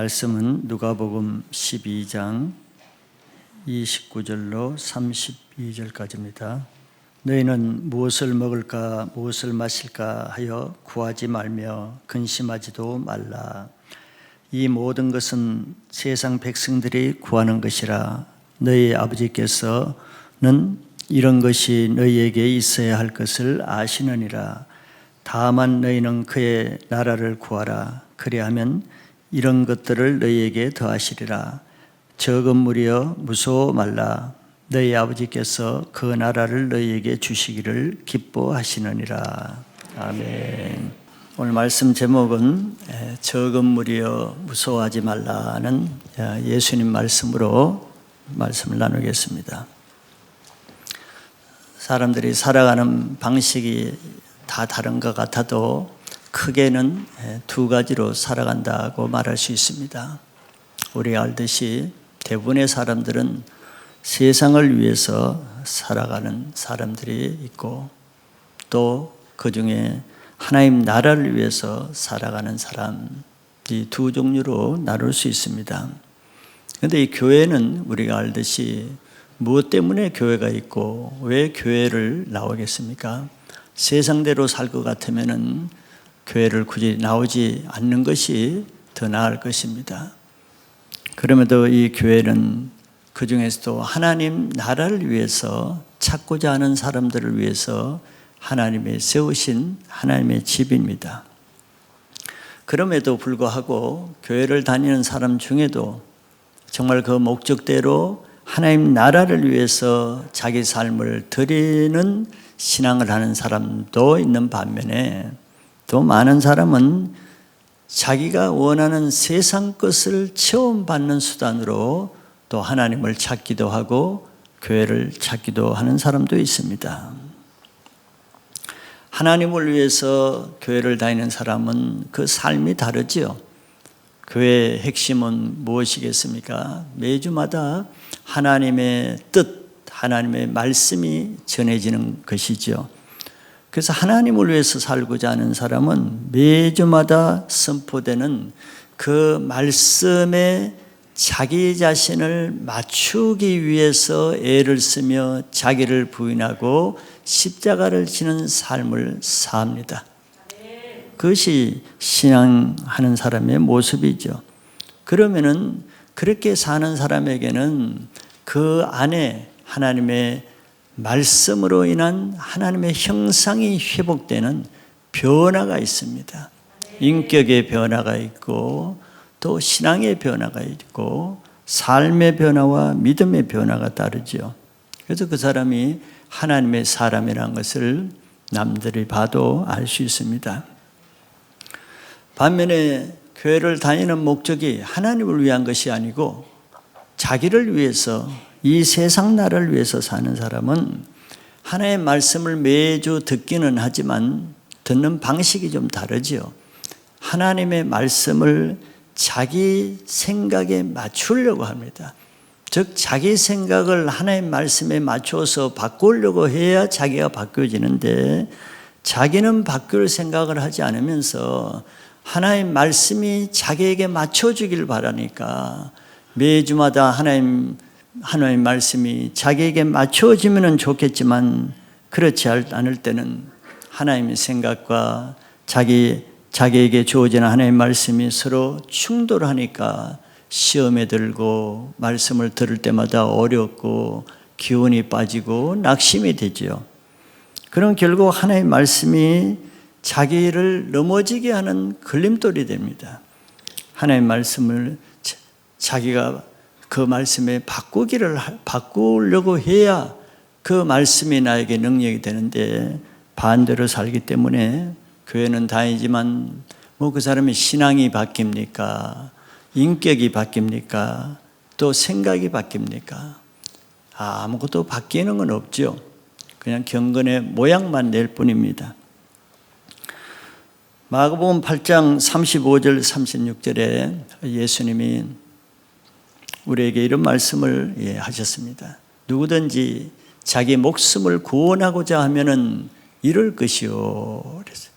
말씀은 누가복음 12장 29절로 32절까지입니다. 너희는 무엇을 먹을까 무엇을 마실까 하여 구하지 말며 근심하지도 말라. 이 모든 것은 세상 백성들이 구하는 것이라. 너희 아버지께서는 이런 것이 너희에게 있어야 할 것을 아시느니라. 다만 너희는 그의 나라를 구하라. 그리하면 이런 것들을 너희에게 더하시리라. 적은 무리여 무서워 말라. 너희 아버지께서 그 나라를 너희에게 주시기를 기뻐하시느니라. 아멘. 오늘 말씀 제목은 적은 무리여 무서워하지 말라는 예수님 말씀으로 말씀을 나누겠습니다. 사람들이 살아가는 방식이 다 다른 것 같아도 크게는 두 가지로 살아간다고 말할 수 있습니다. 우리가 알듯이 대부분의 사람들은 세상을 위해서 살아가는 사람들이 있고 또 그 중에 하나님 나라를 위해서 살아가는 사람, 이 두 종류로 나눌 수 있습니다. 그런데 이 교회는 우리가 알듯이 무엇 때문에 교회가 있고 왜 교회를 나오겠습니까? 세상대로 살 것 같으면은 교회를 굳이 나오지 않는 것이 더 나을 것입니다. 그럼에도 이 교회는 그 중에서도 하나님 나라를 위해서 찾고자 하는 사람들을 위해서 하나님의 세우신 하나님의 집입니다. 그럼에도 불구하고 교회를 다니는 사람 중에도 정말 그 목적대로 하나님 나라를 위해서 자기 삶을 드리는 신앙을 하는 사람도 있는 반면에 또 많은 사람은 자기가 원하는 세상 것을 체험받는 수단으로 또 하나님을 찾기도 하고 교회를 찾기도 하는 사람도 있습니다. 하나님을 위해서 교회를 다니는 사람은 그 삶이 다르지요. 교회의 핵심은 무엇이겠습니까? 매주마다 하나님의 뜻, 하나님의 말씀이 전해지는 것이죠. 그래서 하나님을 위해서 살고자 하는 사람은 매주마다 선포되는 그 말씀에 자기 자신을 맞추기 위해서 애를 쓰며 자기를 부인하고 십자가를 지는 삶을 삽니다. 그것이 신앙하는 사람의 모습이죠. 그러면은 그렇게 사는 사람에게는 그 안에 하나님의 말씀으로 인한 하나님의 형상이 회복되는 변화가 있습니다. 인격의 변화가 있고 또 신앙의 변화가 있고 삶의 변화와 믿음의 변화가 다르죠. 그래서 그 사람이 하나님의 사람이라는 것을 남들이 봐도 알 수 있습니다. 반면에 교회를 다니는 목적이 하나님을 위한 것이 아니고 자기를 위해서 이 세상 나라를 위해서 사는 사람은 하나님의 말씀을 매주 듣기는 하지만 듣는 방식이 좀 다르지요. 하나님의 말씀을 자기 생각에 맞추려고 합니다. 즉 자기 생각을 하나님의 말씀에 맞춰서 바꾸려고 해야 자기가 바뀌어지는데 자기는 바뀔 생각을 하지 않으면서 하나님의 말씀이 자기에게 맞춰주길 바라니까 매주마다 하나님의 말씀이 자기에게 맞춰지면 좋겠지만 그렇지 않을 때는 하나님의 생각과 자기에게 주어지는 하나님의 말씀이 서로 충돌하니까 시험에 들고 말씀을 들을 때마다 어렵고 기운이 빠지고 낙심이 되죠. 그럼 결국 하나님의 말씀이 자기를 넘어지게 하는 걸림돌이 됩니다. 하나님의 말씀을 자기가 그 말씀에 바꾸려고 해야 그 말씀이 나에게 능력이 되는데 반대로 살기 때문에 교회는 다니지만 그 사람의 신앙이 바뀝니까? 인격이 바뀝니까? 또 생각이 바뀝니까? 아무것도 바뀌는 건 없죠. 그냥 경건의 모양만 낼 뿐입니다. 마가복음 8장 35절 36절에 예수님이 우리에게 이런 말씀을 하셨습니다. 누구든지 자기 목숨을 구원하고자 하면은 이룰 것이요. 그래서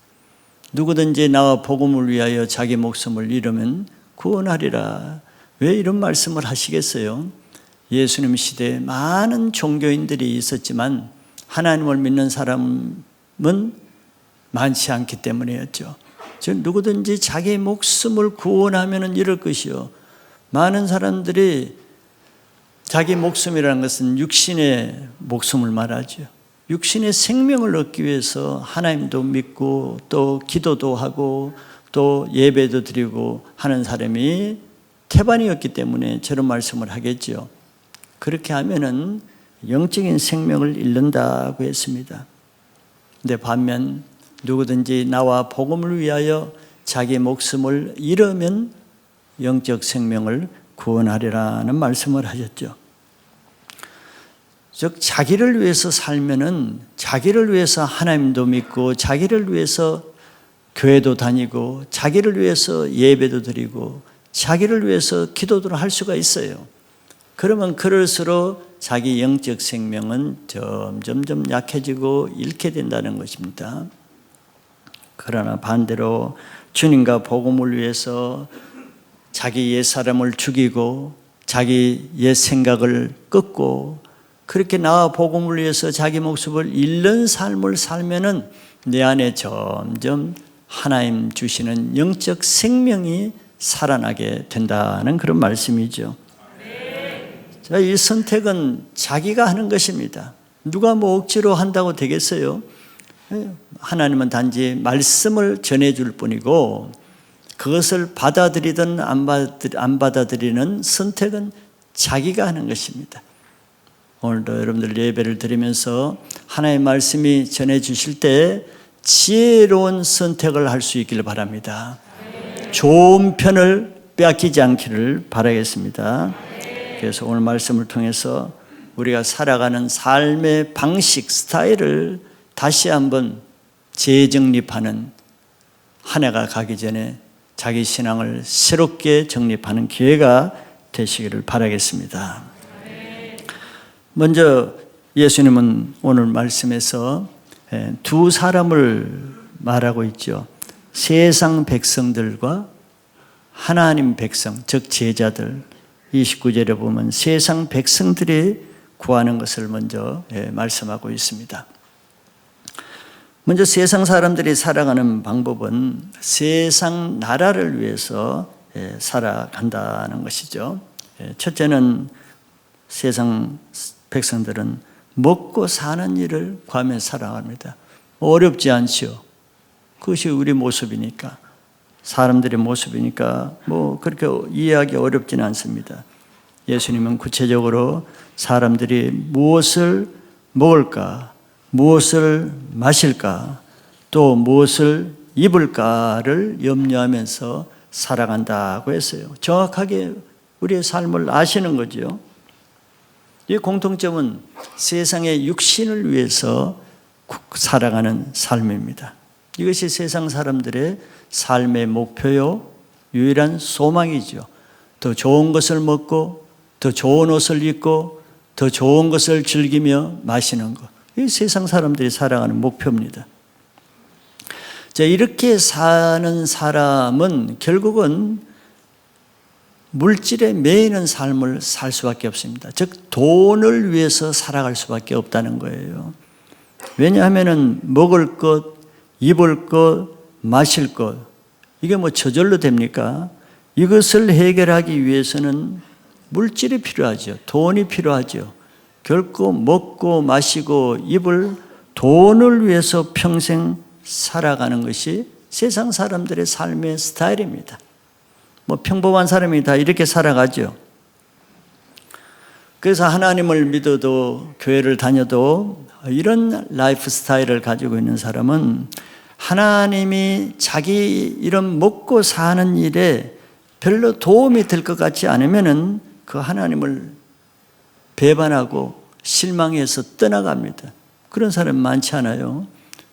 누구든지 나와 복음을 위하여 자기 목숨을 잃으면 구원하리라. 왜 이런 말씀을 하시겠어요? 예수님 시대에 많은 종교인들이 있었지만 하나님을 믿는 사람은 많지 않기 때문이었죠. 즉 누구든지 자기 목숨을 구원하면 이럴 것이요. 많은 사람들이 자기 목숨이라는 것은 육신의 목숨을 말하죠. 육신의 생명을 얻기 위해서 하나님도 믿고 또 기도도 하고 또 예배도 드리고 하는 사람이 태반이었기 때문에 저런 말씀을 하겠죠. 그렇게 하면은 영적인 생명을 잃는다고 했습니다. 근데 반면 누구든지 나와 복음을 위하여 자기 목숨을 잃으면 영적 생명을 구원하리라는 말씀을 하셨죠. 즉 자기를 위해서 살면은 자기를 위해서 하나님도 믿고 자기를 위해서 교회도 다니고 자기를 위해서 예배도 드리고 자기를 위해서 기도도 할 수가 있어요. 그러면 그럴수록 자기 영적 생명은 점점 약해지고 잃게 된다는 것입니다. 그러나 반대로 주님과 복음을 위해서 자기 옛사람을 죽이고 자기 옛 생각을 끊고 그렇게 나와 복음을 위해서 자기 목숨을 잃는 삶을 살면은 내 안에 점점 하나님 주시는 영적 생명이 살아나게 된다는 그런 말씀이죠. 자, 이 선택은 자기가 하는 것입니다. 누가 뭐 억지로 한다고 되겠어요? 하나님은 단지 말씀을 전해줄 뿐이고 그것을 받아들이든 안 받아들이는 선택은 자기가 하는 것입니다. 오늘도 여러분들 예배를 드리면서 하나님의 말씀이 전해주실 때 지혜로운 선택을 할 수 있기를 바랍니다. 좋은 편을 빼앗기지 않기를 바라겠습니다. 그래서 오늘 말씀을 통해서 우리가 살아가는 삶의 방식, 스타일을 다시 한번 재정립하는 한 해가 가기 전에 자기 신앙을 새롭게 정립하는 기회가 되시기를 바라겠습니다. 먼저 예수님은 오늘 말씀에서 두 사람을 말하고 있죠. 세상 백성들과 하나님 백성, 즉 제자들. 29절에 보면 세상 백성들이 구하는 것을 먼저 말씀하고 있습니다. 먼저 세상 사람들이 살아가는 방법은 세상 나라를 위해서 살아간다는 것이죠. 첫째는 세상 백성들은 먹고 사는 일을 구하며 살아갑니다. 어렵지 않죠. 그것이 우리 모습이니까, 사람들의 모습이니까 뭐 그렇게 이해하기 어렵지는 않습니다. 예수님은 구체적으로 사람들이 무엇을 먹을까, 무엇을 마실까, 또 무엇을 입을까를 염려하면서 살아간다고 했어요. 정확하게 우리의 삶을 아시는 거죠. 이 공통점은 세상의 육신을 위해서 살아가는 삶입니다. 이것이 세상 사람들의 삶의 목표요, 유일한 소망이죠. 더 좋은 것을 먹고, 더 좋은 옷을 입고, 더 좋은 것을 즐기며 마시는 것. 이 세상 사람들이 살아가는 목표입니다. 자, 이렇게 사는 사람은 결국은 물질에 매이는 삶을 살 수밖에 없습니다. 즉 돈을 위해서 살아갈 수밖에 없다는 거예요. 왜냐하면 먹을 것, 입을 것, 마실 것, 이게 뭐 저절로 됩니까? 이것을 해결하기 위해서는 물질이 필요하죠. 돈이 필요하죠. 결코 먹고 마시고 입을 돈을 위해서 평생 살아가는 것이 세상 사람들의 삶의 스타일입니다. 뭐 평범한 사람이 다 이렇게 살아가죠. 그래서 하나님을 믿어도 교회를 다녀도 이런 라이프 스타일을 가지고 있는 사람은 하나님이 자기 이런 먹고 사는 일에 별로 도움이 될 것 같지 않으면은 그 하나님을 배반하고 실망해서 떠나갑니다. 그런 사람 많지 않아요.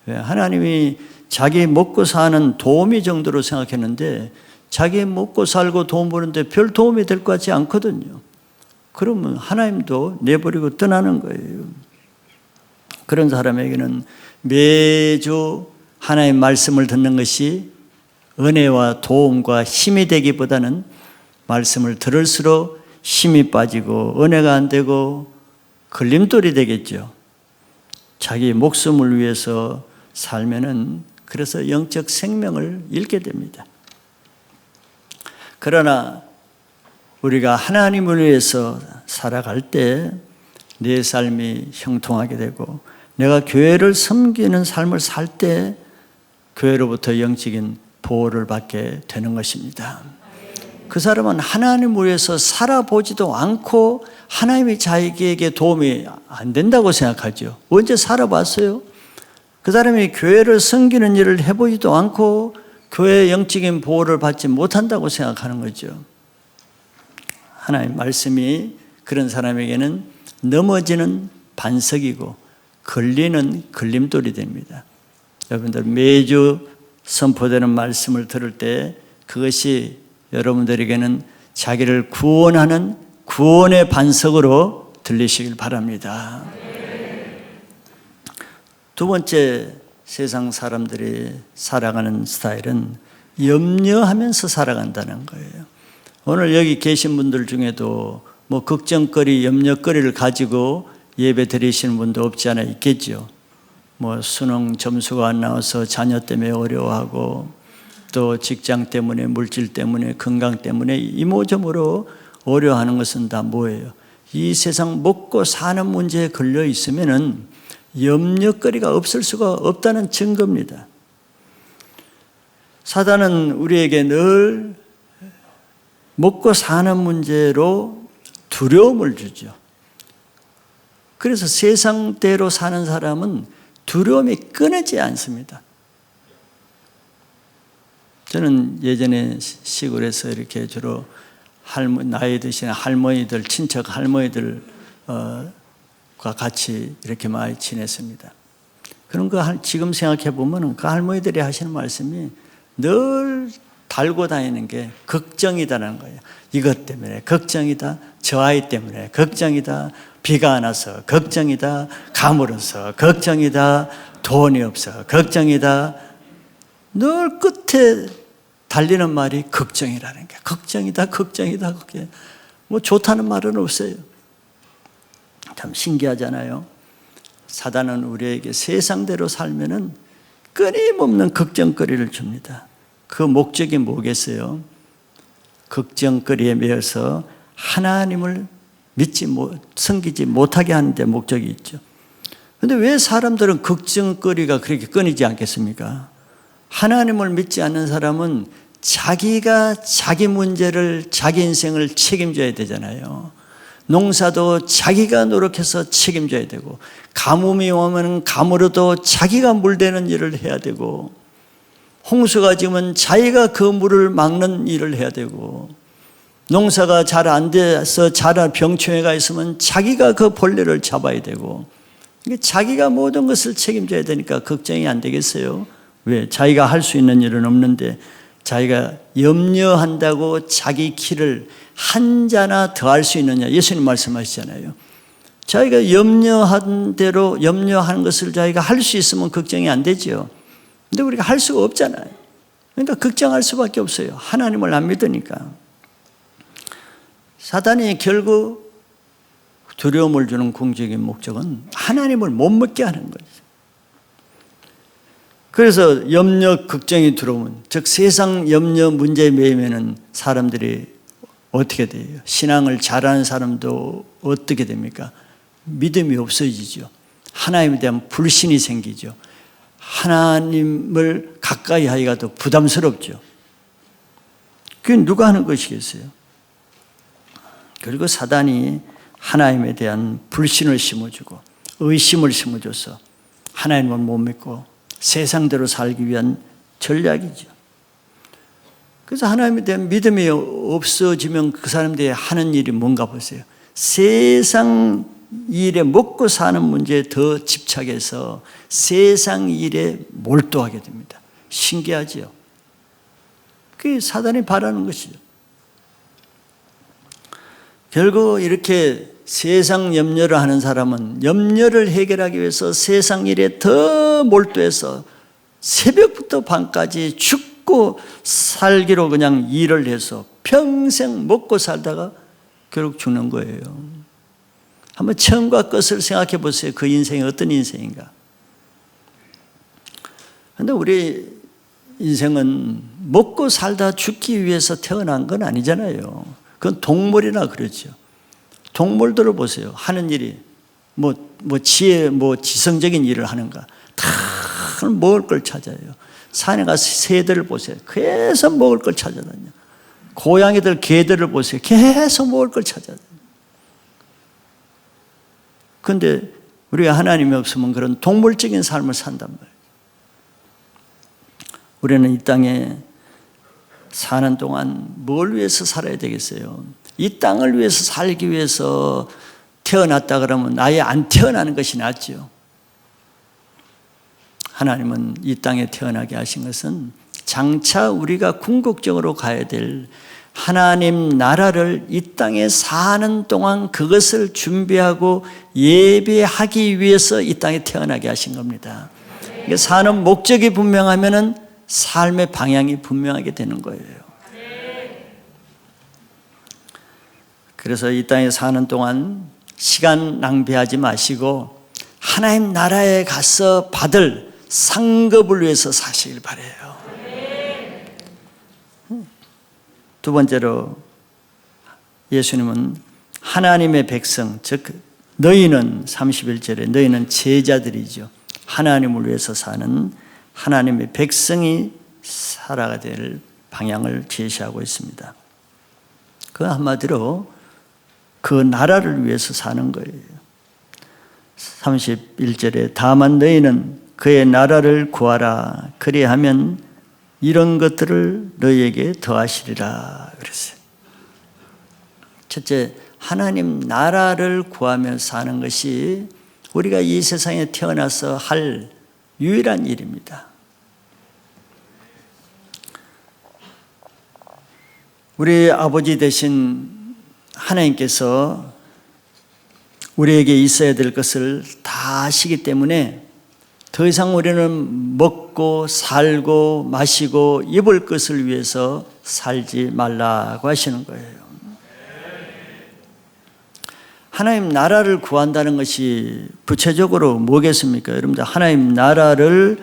하나님이 자기 먹고 사는 도우미 정도로 생각했는데 자기 먹고 살고 돈 버는데 별 도움이 될 것 같지 않거든요. 그러면 하나님도 내버리고 떠나는 거예요. 그런 사람에게는 매주 하나님의 말씀을 듣는 것이 은혜와 도움과 힘이 되기보다는 말씀을 들을수록 힘이 빠지고 은혜가 안 되고 걸림돌이 되겠죠. 자기 목숨을 위해서 살면은 그래서 영적 생명을 잃게 됩니다. 그러나 우리가 하나님을 위해서 살아갈 때 내 삶이 형통하게 되고 내가 교회를 섬기는 삶을 살 때 교회로부터 영적인 보호를 받게 되는 것입니다. 그 사람은 하나님을 위해서 살아보지도 않고 하나님이 자기에게 도움이 안 된다고 생각하죠. 언제 살아봤어요? 그 사람이 교회를 섬기는 일을 해보지도 않고 교회의 영적인 보호를 받지 못한다고 생각하는 거죠. 하나님 말씀이 그런 사람에게는 넘어지는 반석이고 걸리는 걸림돌이 됩니다. 여러분들 매주 선포되는 말씀을 들을 때 그것이 여러분들에게는 자기를 구원하는 구원의 반석으로 들리시길 바랍니다. 두 번째, 세상 사람들이 살아가는 스타일은 염려하면서 살아간다는 거예요. 오늘 여기 계신 분들 중에도 뭐 걱정거리, 염려거리를 가지고 예배 드리시는 분도 없지 않아 있겠죠. 뭐 수능 점수가 안 나와서 자녀 때문에 어려워하고 또 직장 때문에, 물질 때문에, 건강 때문에 이모저모로 어려워하는 것은 다 뭐예요? 이 세상 먹고 사는 문제에 걸려 있으면은 염려거리가 없을 수가 없다는 증거입니다. 사단은 우리에게 늘 먹고 사는 문제로 두려움을 주죠. 그래서 세상대로 사는 사람은 두려움이 끊이지 않습니다. 저는 예전에 시골에서 이렇게 주로 나이 드신 할머니들, 친척 할머니들과 같이 이렇게 많이 지냈습니다. 그런 거 지금 생각해 보면 그 할머니들이 하시는 말씀이 늘 달고 다니는 게 걱정이다라는 거예요. 이것 때문에 걱정이다. 저 아이 때문에 걱정이다. 비가 안 와서 걱정이다. 가물어서 걱정이다. 돈이 없어 걱정이다. 늘 끝에 달리는 말이 걱정이라는 게 걱정이다. 걱정이다. 그게 뭐 좋다는 말은 없어요. 참 신기하잖아요. 사단은 우리에게 세상대로 살면은 끊임없는 걱정거리를 줍니다. 그 목적이 뭐겠어요? 걱정거리에 매여서 하나님을 섬기지 못하게 하는 데 목적이 있죠. 그런데 왜 사람들은 걱정거리가 그렇게 끊이지 않겠습니까? 하나님을 믿지 않는 사람은 자기가 자기 문제를, 자기 인생을 책임져야 되잖아요. 농사도 자기가 노력해서 책임져야 되고, 가뭄이 오면 가물어도 자기가 물대는 일을 해야 되고, 홍수가 지면 자기가 그 물을 막는 일을 해야 되고, 농사가 잘 안 돼서 자라 병충해가 있으면 자기가 그 벌레를 잡아야 되고, 자기가 모든 것을 책임져야 되니까 걱정이 안 되겠어요? 왜? 자기가 할 수 있는 일은 없는데 자기가 염려한다고 자기 키를 한 자나 더 할 수 있느냐? 예수님 말씀하시잖아요. 자기가 염려한 대로 염려하는 것을 자기가 할 수 있으면 걱정이 안 되죠. 근데 우리가 할 수가 없잖아요. 그러니까 걱정할 수밖에 없어요. 하나님을 안 믿으니까. 사단이 결국 두려움을 주는 궁극적인 목적은 하나님을 못 믿게 하는 거죠. 그래서 염려, 걱정이 들어오면, 즉 세상 염려 문제에 매이면 사람들이 어떻게 돼요? 신앙을 잘하는 사람도 어떻게 됩니까? 믿음이 없어지죠. 하나님에 대한 불신이 생기죠. 하나님을 가까이 하기가 더 부담스럽죠. 그게 누가 하는 것이겠어요? 그리고 사단이 하나님에 대한 불신을 심어주고 의심을 심어줘서 하나님을 못 믿고 세상대로 살기 위한 전략이죠. 그래서 하나님에 대한 믿음이 없어지면 그 사람들이 하는 일이 뭔가 보세요. 세상 일에 먹고 사는 문제에 더 집착해서 세상 일에 몰두하게 됩니다. 신기하죠? 그게 사단이 바라는 것이죠. 결국 이렇게 세상 염려를 하는 사람은 염려를 해결하기 위해서 세상 일에 더 몰두해서 새벽부터 밤까지 죽고 살기로 그냥 일을 해서 평생 먹고 살다가 결국 죽는 거예요. 한번 처음과 끝을 생각해 보세요. 그 인생이 어떤 인생인가. 그런데 우리 인생은 먹고 살다 죽기 위해서 태어난 건 아니잖아요. 그건 동물이나 그렇죠. 동물들을 보세요. 하는 일이 지성적인 일을 하는가. 다 먹을 걸 찾아요. 산에 가서 새들을 보세요. 계속 먹을 걸 찾아다녀. 고양이들, 개들을 보세요. 계속 먹을 걸 찾아다녀. 그런데 우리가 하나님이 없으면 그런 동물적인 삶을 산단 말이에요. 우리는 이 땅에 사는 동안 뭘 위해서 살아야 되겠어요? 이 땅을 위해서 살기 위해서 태어났다 그러면 아예 안 태어나는 것이 낫죠. 하나님은 이 땅에 태어나게 하신 것은 장차 우리가 궁극적으로 가야 될 하나님 나라를 이 땅에 사는 동안 그것을 준비하고 예배하기 위해서 이 땅에 태어나게 하신 겁니다. 사는 목적이 분명하면은 삶의 방향이 분명하게 되는 거예요. 그래서 이 땅에 사는 동안 시간 낭비하지 마시고 하나님 나라에 가서 받을 상급을 위해서 사시길 바라요. 두 번째로 예수님은 하나님의 백성, 즉 너희는 31절에 너희는 제자들이죠. 하나님을 위해서 사는 하나님의 백성이 살아가야 될 방향을 제시하고 있습니다. 그 한마디로 그 나라를 위해서 사는 거예요. 31절에 다만 너희는 그의 나라를 구하라. 그리하면 이런 것들을 너희에게 더하시리라 그랬어요. 첫째, 하나님 나라를 구하며 사는 것이 우리가 이 세상에 태어나서 할 유일한 일입니다. 우리 아버지 되신 하나님께서 우리에게 있어야 될 것을 다 아시기 때문에 더 이상 우리는 먹고 살고 마시고 입을 것을 위해서 살지 말라고 하시는 거예요. 하나님 나라를 구한다는 것이 구체적으로 뭐겠습니까? 여러분들 하나님 나라를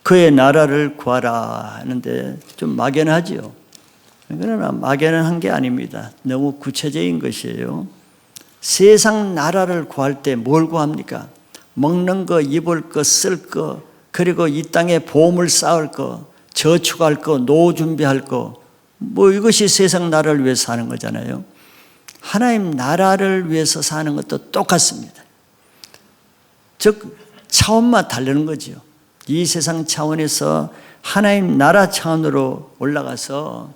그의 나라를 구하라 하는데 좀 막연하지요. 그러나 막연한 게 아닙니다. 너무 구체적인 것이에요. 세상 나라를 구할 때 뭘 구합니까? 먹는 거, 입을 거, 쓸 거, 그리고 이 땅에 보험을 쌓을 거, 저축할 거, 노후 준비할 거, 이것이 세상 나라를 위해서 사는 거잖아요. 하나님 나라를 위해서 사는 것도 똑같습니다. 즉 차원만 다르는 거죠. 이 세상 차원에서 하나님 나라 차원으로 올라가서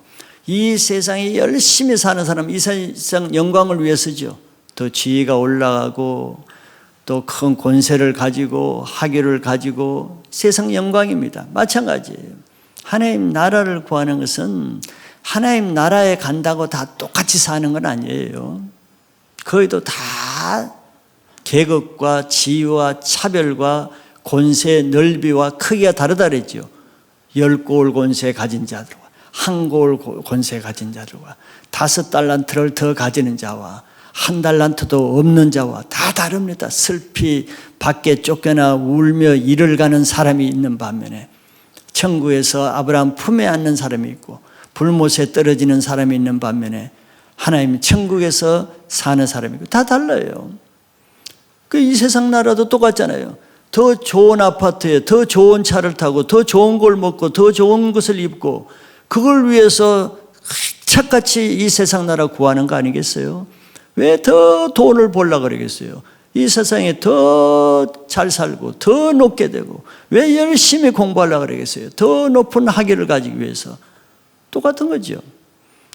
이 세상에 열심히 사는 사람, 이 세상 영광을 위해서죠. 더 지위가 올라가고 또 큰 권세를 가지고 학위를 가지고 세상 영광입니다. 마찬가지예요. 하나님 나라를 구하는 것은 하나님 나라에 간다고 다 똑같이 사는 건 아니에요. 거기도 다 계급과 지위와 차별과 권세 넓이와 크기가 다르다 그랬죠. 10고을 권세 가진 자들과 1고을 권세 가진 자들과 5달란트를 더 가지는 자와 1달란트도 없는 자와 다 다릅니다. 슬피 밖에 쫓겨나 울며 일을 가는 사람이 있는 반면에 천국에서 아브라함 품에 안는 사람이 있고 불못에 떨어지는 사람이 있는 반면에 하나님 천국에서 사는 사람이 있고 다 달라요. 이 세상 나라도 똑같잖아요. 더 좋은 아파트에 더 좋은 차를 타고 더 좋은 걸 먹고 더 좋은 것을 입고 그걸 위해서 착같이 이 세상 나라 구하는 거 아니겠어요? 왜 더 돈을 벌려고 그러겠어요? 이 세상에 더 잘 살고 더 높게 되고 왜 열심히 공부하려고 그러겠어요? 더 높은 학위를 가지기 위해서. 똑같은 거죠.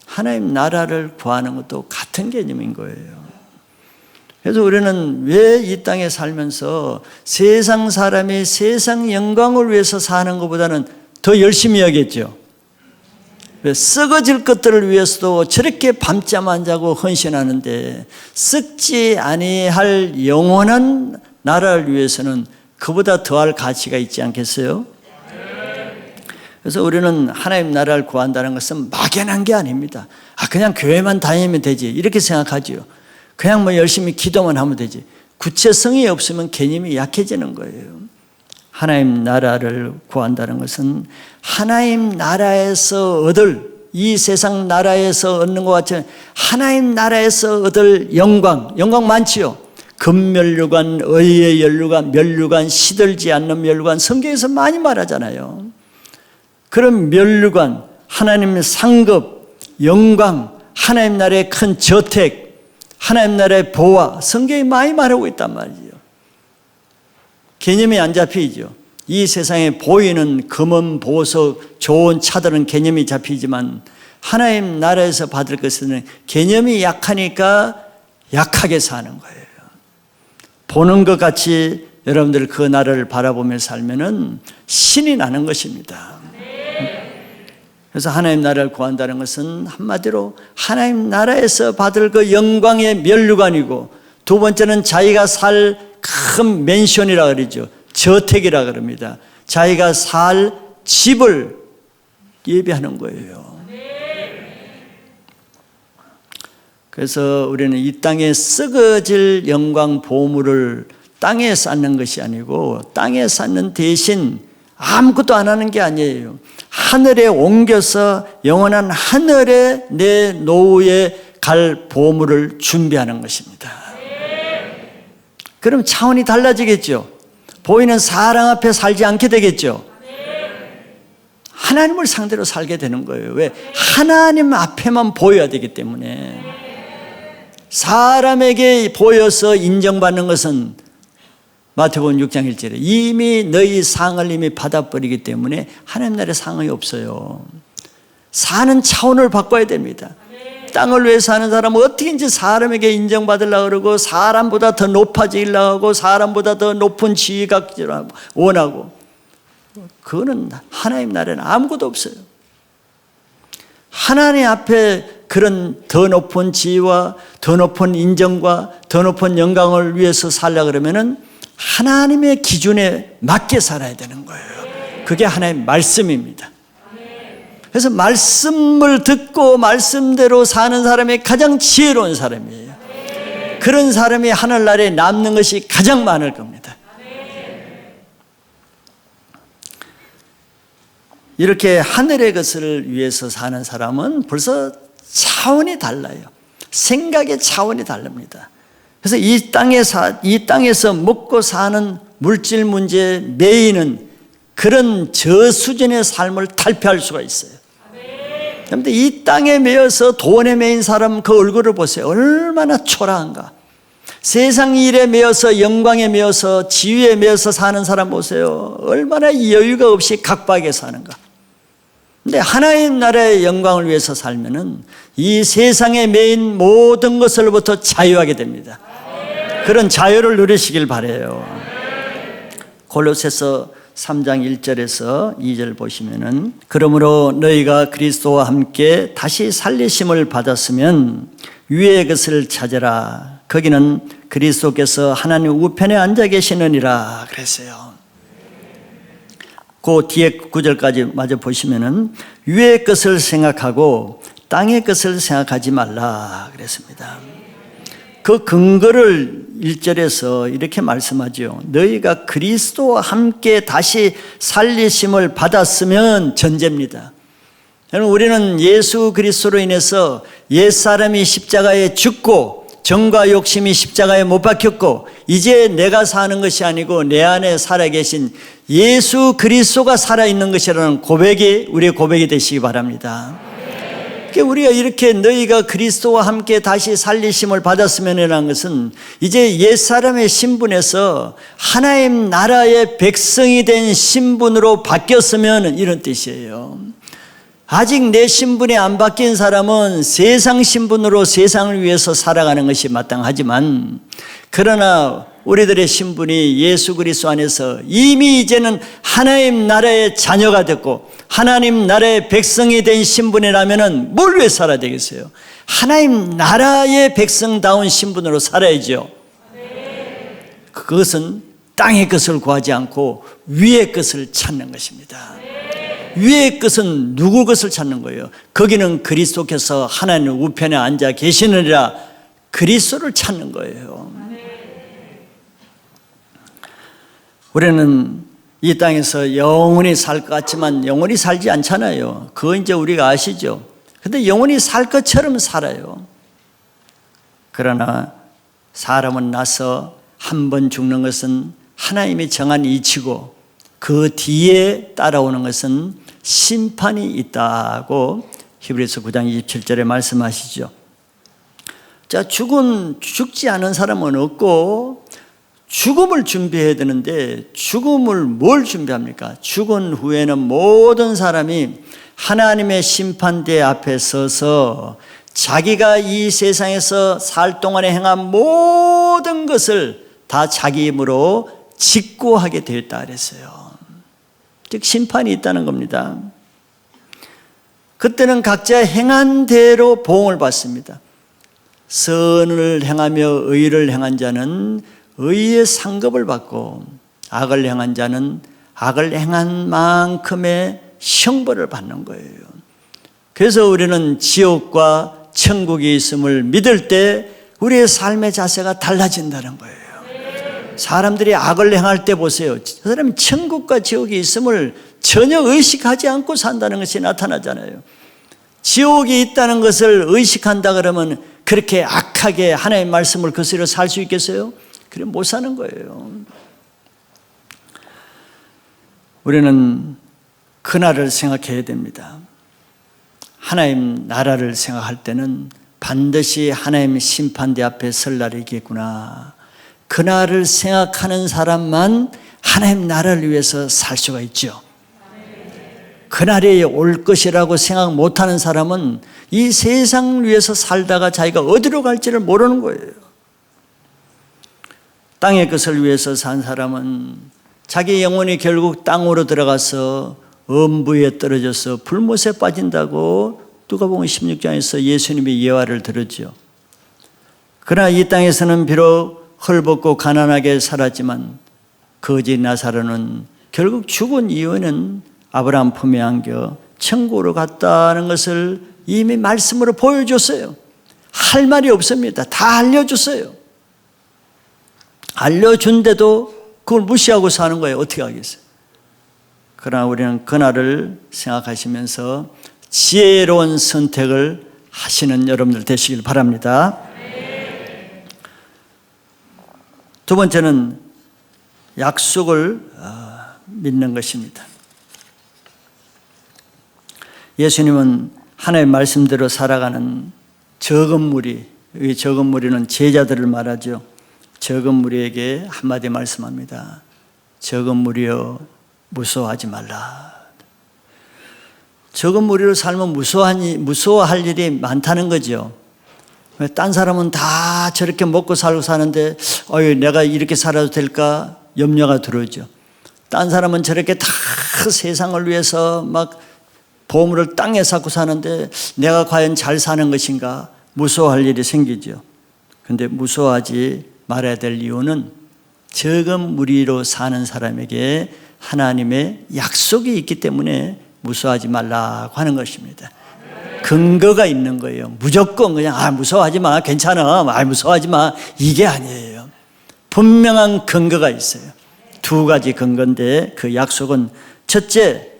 하나님 나라를 구하는 것도 같은 개념인 거예요. 그래서 우리는 왜 이 땅에 살면서 세상 사람이 세상 영광을 위해서 사는 것보다는 더 열심히 하겠죠. 썩어질 것들을 위해서도 저렇게 밤잠 안 자고 헌신하는데 썩지 아니할 영원한 나라를 위해서는 그보다 더할 가치가 있지 않겠어요? 그래서 우리는 하나님 나라를 구한다는 것은 막연한 게 아닙니다. 그냥 교회만 다니면 되지 이렇게 생각하지요. 그냥 뭐 열심히 기도만 하면 되지. 구체성이 없으면 개념이 약해지는 거예요. 하나님 나라를 구한다는 것은 하나님 나라에서 얻을, 이 세상 나라에서 얻는 것 같지만 하나님 나라에서 얻을 영광 많지요. 금면류관, 의의 연류관, 면류관, 시들지 않는 면류관, 성경에서 많이 말하잖아요. 그런 면류관, 하나님의 상급, 영광, 하나님 나라의 큰 저택, 하나님 나라의 보화, 성경이 많이 말하고 있단 말이에요. 개념이 안 잡히죠. 이 세상에 보이는 금은 보석, 좋은 차들은 개념이 잡히지만 하나님 나라에서 받을 것은 개념이 약하니까 약하게 사는 거예요. 보는 것 같이 여러분들 그 나라를 바라보며 살면은 신이 나는 것입니다. 그래서 하나님 나라를 구한다는 것은 한마디로 하나님 나라에서 받을 그 영광의 면류관이고, 두 번째는 자기가 살 큰 맨션이라 그러죠. 저택이라 그럽니다. 자기가 살 집을 예비하는 거예요. 그래서 우리는 이 땅에 썩어질 영광 보물을 땅에 쌓는 것이 아니고, 땅에 쌓는 대신 아무것도 안 하는 게 아니에요. 하늘에 옮겨서 영원한 하늘에 내 노후에 갈 보물을 준비하는 것입니다. 그럼 차원이 달라지겠죠. 보이는 사랑 앞에 살지 않게 되겠죠. 하나님을 상대로 살게 되는 거예요. 왜? 하나님 앞에만 보여야 되기 때문에. 사람에게 보여서 인정받는 것은 마태복음 6장 1절에 이미 너희 상을 이미 받아버리기 때문에 하나님 나라에 상이 없어요. 사는 차원을 바꿔야 됩니다. 땅을 위해 사는 사람은 어떻게든지 사람에게 인정받으려고 그러고, 사람보다 더 높아지려고 하고, 사람보다 더 높은 지위가 원하고, 그거는 하나님 나라에는 아무것도 없어요. 하나님 앞에 그런 더 높은 지위와 더 높은 인정과 더 높은 영광을 위해서 살려고 그러면은 하나님의 기준에 맞게 살아야 되는 거예요. 그게 하나님의 말씀입니다. 그래서 말씀을 듣고 말씀대로 사는 사람이 가장 지혜로운 사람이에요. 그런 사람이 하늘나라에 남는 것이 가장 많을 겁니다. 이렇게 하늘의 것을 위해서 사는 사람은 벌써 차원이 달라요. 생각의 차원이 다릅니다. 그래서 이 땅에서 먹고 사는 물질 문제에 매이는 그런 저수준의 삶을 탈피할 수가 있어요. 그런데 이 땅에 매여서 돈에 매인 사람 그 얼굴을 보세요. 얼마나 초라한가. 세상 일에 매여서, 영광에 매여서, 지위에 매여서 사는 사람 보세요. 얼마나 여유가 없이 각박하게 사는가. 근데 하나님 나라의 영광을 위해서 살면은 이 세상에 매인 모든 것으로부터 자유하게 됩니다. 그런 자유를 누리시길 바라요. 골로새서 3장 1절에서 2절 보시면은, 그러므로 너희가 그리스도와 함께 다시 살리심을 받았으면 위의 것을 찾으라. 거기는 그리스도께서 하나님 우편에 앉아 계시느니라 그랬어요. 그 뒤에 9절까지 마저 보시면은 위의 것을 생각하고 땅의 것을 생각하지 말라 그랬습니다. 그 근거를 1절에서 이렇게 말씀하죠. 너희가 그리스도와 함께 다시 살리심을 받았으면 전제입니다. 여러분, 우리는 예수 그리스도로 인해서 옛사람이 십자가에 죽고 정과 욕심이 십자가에 못 박혔고, 이제 내가 사는 것이 아니고 내 안에 살아계신 예수 그리스도가 살아있는 것이라는 고백이 우리의 고백이 되시기 바랍니다. 우리가 이렇게 너희가 그리스도와 함께 다시 살리심을 받았으면이라는 것은 이제 옛사람의 신분에서 하나님 나라의 백성이 된 신분으로 바뀌었으면 이런 뜻이에요. 아직 내 신분이 안 바뀐 사람은 세상 신분으로 세상을 위해서 살아가는 것이 마땅하지만, 그러나 우리들의 신분이 예수 그리스도 안에서 이미 이제는 하나님 나라의 자녀가 됐고 하나님 나라의 백성이 된 신분이라면 뭘 위해 살아야 되겠어요? 하나님 나라의 백성다운 신분으로 살아야죠. 그것은 땅의 것을 구하지 않고 위의 것을 찾는 것입니다. 위의 것은 누구 것을 찾는 거예요? 거기는 그리스도께서 하나님 우편에 앉아 계시느니라. 그리스도를 찾는 거예요. 우리는 이 땅에서 영원히 살 것 같지만 영원히 살지 않잖아요. 그거 이제 우리가 아시죠? 근데 영원히 살 것처럼 살아요. 그러나 사람은 나서 한 번 죽는 것은 하나님이 정한 이치고 그 뒤에 따라오는 것은 심판이 있다고 히브리서 9장 27절에 말씀하시죠. 자, 죽지 않은 사람은 없고 죽음을 준비해야 되는데 죽음을 뭘 준비합니까? 죽은 후에는 모든 사람이 하나님의 심판대 앞에 서서 자기가 이 세상에서 살 동안에 행한 모든 것을 다 자기 힘으로 직고하게 되었다 그랬어요. 즉 심판이 있다는 겁니다. 그때는 각자 행한 대로 보응을 받습니다. 선을 행하며 의를 행한 자는 의의 상급을 받고 악을 행한 자는 악을 행한 만큼의 형벌을 받는 거예요. 그래서 우리는 지옥과 천국이 있음을 믿을 때 우리의 삶의 자세가 달라진다는 거예요. 사람들이 악을 행할 때 보세요. 저 사람이 천국과 지옥이 있음을 전혀 의식하지 않고 산다는 것이 나타나잖아요. 지옥이 있다는 것을 의식한다 그러면 그렇게 악하게 하나님의 말씀을 거스려 살 수 있겠어요? 그래 못 사는 거예요. 우리는 그날을 생각해야 됩니다. 하나님 나라를 생각할 때는 반드시 하나님 심판대 앞에 설 날이 있겠구나. 그날을 생각하는 사람만 하나님 나라를 위해서 살 수가 있죠. 그날이 올 것이라고 생각 못하는 사람은 이 세상을 위해서 살다가 자기가 어디로 갈지를 모르는 거예요. 땅의 것을 위해서 산 사람은 자기 영혼이 결국 땅으로 들어가서 엄부에 떨어져서 불못에 빠진다고 누가복음 16장에서 예수님이 예화를 들었죠. 그러나 이 땅에서는 비록 헐벗고 가난하게 살았지만 거지 나사로는 결국 죽은 이유는 아브라함 품에 안겨 천국으로 갔다는 것을 이미 말씀으로 보여줬어요. 할 말이 없습니다. 다 알려줬어요. 알려준데도 그걸 무시하고 사는 거예요. 어떻게 하겠어요? 그러나 우리는 그날을 생각하시면서 지혜로운 선택을 하시는 여러분들 되시길 바랍니다. 두 번째는 약속을 믿는 것입니다. 예수님은 하나님의 말씀대로 살아가는 적은 무리, 이 적은 무리는 제자들을 말하죠. 적은 무리에게 한마디 말씀합니다. 적은 무리여 무서워하지 말라. 적은 무리로 살면 무서워할 일이 많다는 거죠. 딴 사람은 다 저렇게 먹고 살고 사는데 내가 이렇게 살아도 될까 염려가 들어오죠. 딴 사람은 저렇게 다 세상을 위해서 막 보물을 땅에 쌓고 사는데 내가 과연 잘 사는 것인가 무서워할 일이 생기죠. 그런데 무서워하지 말아야 될 이유는 적은 무리로 사는 사람에게 하나님의 약속이 있기 때문에 무서워하지 말라고 하는 것입니다. 근거가 있는 거예요. 무조건 그냥 무서워하지 마, 괜찮아, 무서워하지 마, 이게 아니에요. 분명한 근거가 있어요. 두 가지 근거인데 그 약속은 첫째,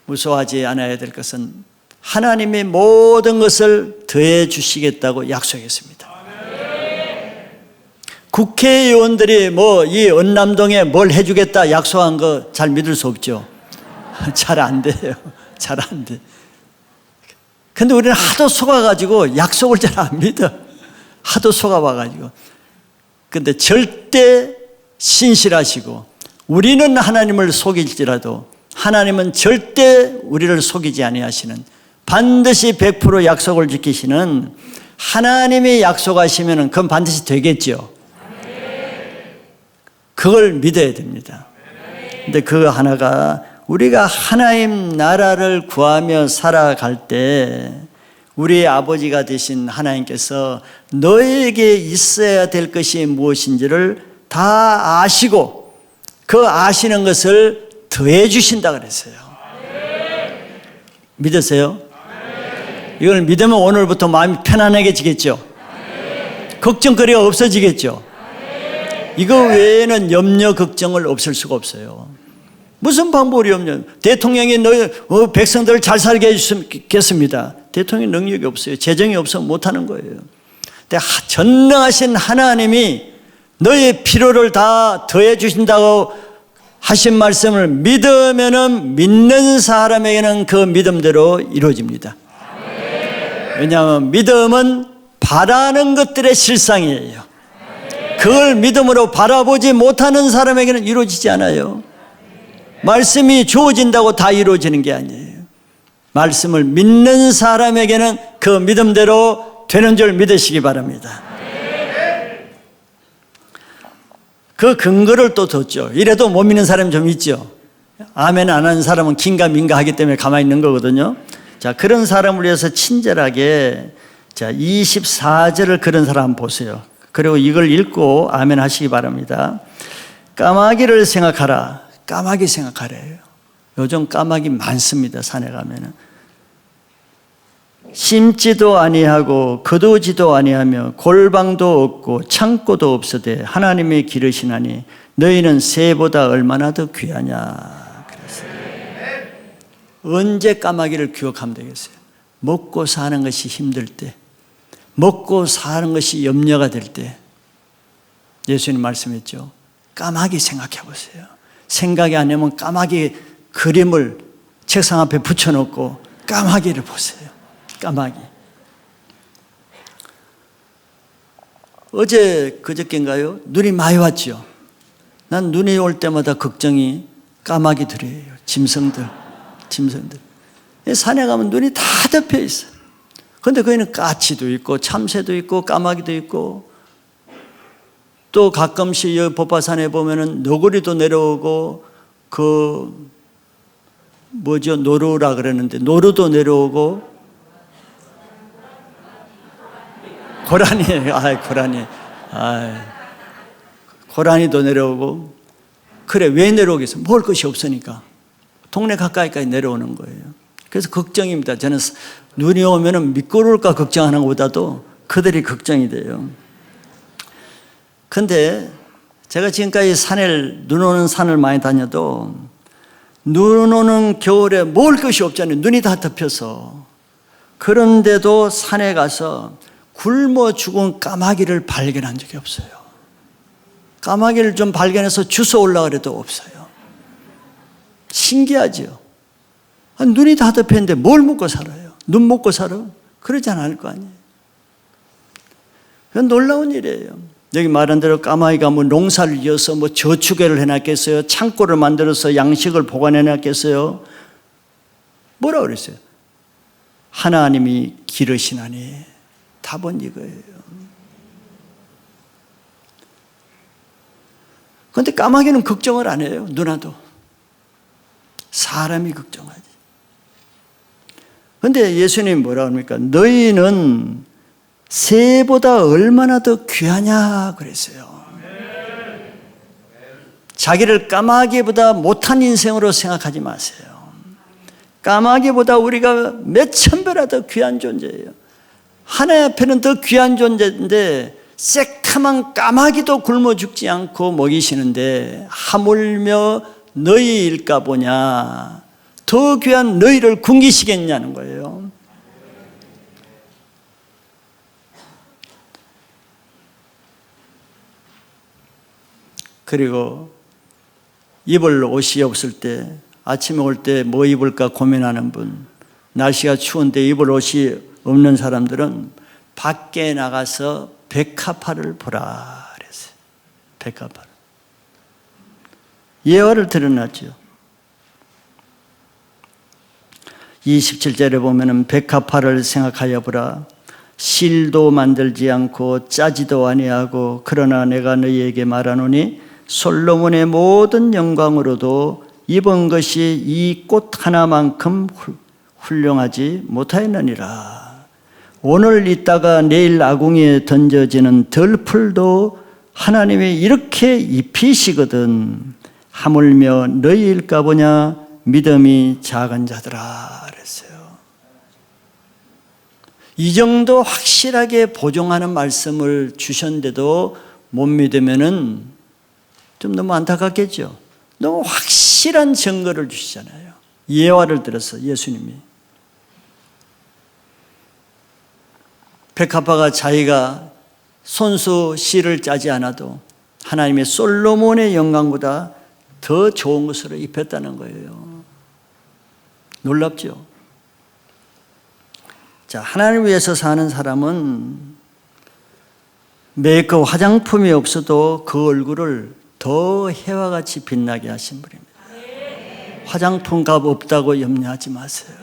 무서워하지 않아야 될 것은 하나님의 모든 것을 더해 주시겠다고 약속했습니다. 국회의원들이 이 은남동에 뭘 해주겠다 약속한 거 잘 믿을 수 없죠. 잘 안 돼요. 잘 안 돼. 근데 우리는 하도 속아가지고 약속을 잘 안 믿어. 하도 속아봐가지고. 근데 절대 신실하시고 우리는 하나님을 속일지라도 하나님은 절대 우리를 속이지 아니하시는 반드시 100% 약속을 지키시는 하나님이 약속하시면 그건 반드시 되겠죠. 그걸 믿어야 됩니다. 근데 그 하나가 우리가 하나님 나라를 구하며 살아갈 때 우리 아버지가 되신 하나님께서 너에게 있어야 될 것이 무엇인지를 다 아시고 그 아시는 것을 더해 주신다 그랬어요. 믿으세요? 이걸 믿으면 오늘부터 마음이 편안해지겠죠? 걱정거리가 없어지겠죠? 이거 외에는 염려, 걱정을 없앨 수가 없어요. 무슨 방법이 염려? 대통령이 백성들을 잘 살게 해주겠습니다. 대통령 능력이 없어요. 재정이 없어 못하는 거예요. 근데 전능하신 하나님이 너의 필요를 다 더해 주신다고 하신 말씀을 믿으면은 믿는 사람에게는 그 믿음대로 이루어집니다. 왜냐하면 믿음은 바라는 것들의 실상이에요. 그걸 믿음으로 바라보지 못하는 사람에게는 이루어지지 않아요. 말씀이 주어진다고 다 이루어지는 게 아니에요. 말씀을 믿는 사람에게는 그 믿음대로 되는 줄 믿으시기 바랍니다. 그 근거를 또 뒀죠. 이래도 못 믿는 사람이 좀 있죠. 아멘 안 하는 사람은 긴가민가 하기 때문에 가만히 있는 거거든요. 자, 그런 사람을 위해서 친절하게, 자, 24절을 그런 사람 한번 보세요. 그리고 이걸 읽고 아멘 하시기 바랍니다. 까마귀를 생각하라. 까마귀 생각하래요. 요즘 까마귀 많습니다. 산에 가면은. 심지도 아니하고 거두지도 아니하며 골방도 없고 창고도 없으되 하나님의 기르시나니 너희는 새보다 얼마나 더 귀하냐. 그랬어요. 언제 까마귀를 기억하면 되겠어요? 먹고 사는 것이 힘들 때, 먹고 사는 것이 염려가 될 때. 예수님 말씀했죠. 까마귀 생각해 보세요. 생각이 안 나면 까마귀 그림을 책상 앞에 붙여놓고 까마귀를 보세요. 까마귀. 어제 그저께인가요? 눈이 많이 왔죠. 난 눈이 올 때마다 걱정이 까마귀들이에요. 짐승들. 산에 가면 눈이 다 덮여 있어요. 그런데 거기는 까치도 있고 참새도 있고 까마귀도 있고 또 가끔씩 여기 법화산에 보면은 너구리도 내려오고 노루라 그러는데 노루도 내려오고 고라니도 내려오고. 그래, 왜 내려오겠어? 먹을 것이 없으니까. 동네 가까이까지 내려오는 거예요. 그래서 걱정입니다. 저는 눈이 오면은 미끄러울까 걱정하는 것보다도 그들이 걱정이 돼요. 근데 제가 지금까지 눈 오는 산을 많이 다녀도 눈 오는 겨울에 먹을 것이 없잖아요. 눈이 다 덮여서. 그런데도 산에 가서 굶어 죽은 까마귀를 발견한 적이 없어요. 까마귀를 좀 발견해서 주워 올라가 그래도 없어요. 신기하죠? 눈이 다 덮였는데 뭘 먹고 살아요? 눈 먹고 살아? 그러지 않을 거 아니에요. 그건 놀라운 일이에요. 여기 말한 대로 까마귀가 농사를 지어서 저축회를 해놨겠어요? 창고를 만들어서 양식을 보관해놨겠어요? 뭐라 그랬어요? 하나님이 기르시나니. 답은 이거예요. 그런데 까마귀는 걱정을 안 해요. 누나도. 사람이 걱정하지. 그런데 예수님이 뭐라 합니까? 너희는 새보다 얼마나 더 귀하냐 그랬어요. 자기를 까마귀보다 못한 인생으로 생각하지 마세요. 까마귀보다 우리가 몇천 배나 더 귀한 존재예요. 하나님 앞에는 더 귀한 존재인데 새카만 까마귀도 굶어 죽지 않고 먹이시는데 하물며 너희일까 보냐. 더 귀한 너희를 굶기시겠냐는 거예요. 그리고 입을 옷이 없을 때, 아침에 올 때 뭐 입을까 고민하는 분, 날씨가 추운데 입을 옷이 없는 사람들은 밖에 나가서 백합화를 보라 그랬어요. 백합화. 예화를 드러났죠. 27절에 보면은 백합화를 생각하여 보라. 실도 만들지 않고 짜지도 아니하고 그러나 내가 너희에게 말하노니 솔로몬의 모든 영광으로도 입은 것이 이 꽃 하나만큼 훌륭하지 못하였느니라. 오늘 있다가 내일 아궁이에 던져지는 들풀도 하나님이 이렇게 입히시거든. 하물며 너희일까 보냐 믿음이 작은 자들아 그랬어요. 이 정도 확실하게 보증하는 말씀을 주셨는데도 못 믿으면은 좀 너무 안타깝겠죠. 너무 확실한 증거를 주시잖아요. 예화를 들어서 예수님이. 백합화가 자기가 손수 씨를 짜지 않아도 하나님의 솔로몬의 영광보다 더 좋은 것으로 입혔다는 거예요. 놀랍죠? 자, 하나님을 위해서 사는 사람은 메이크업 화장품이 없어도 그 얼굴을 더 해와 같이 빛나게 하신 분입니다. 화장품 값 없다고 염려하지 마세요.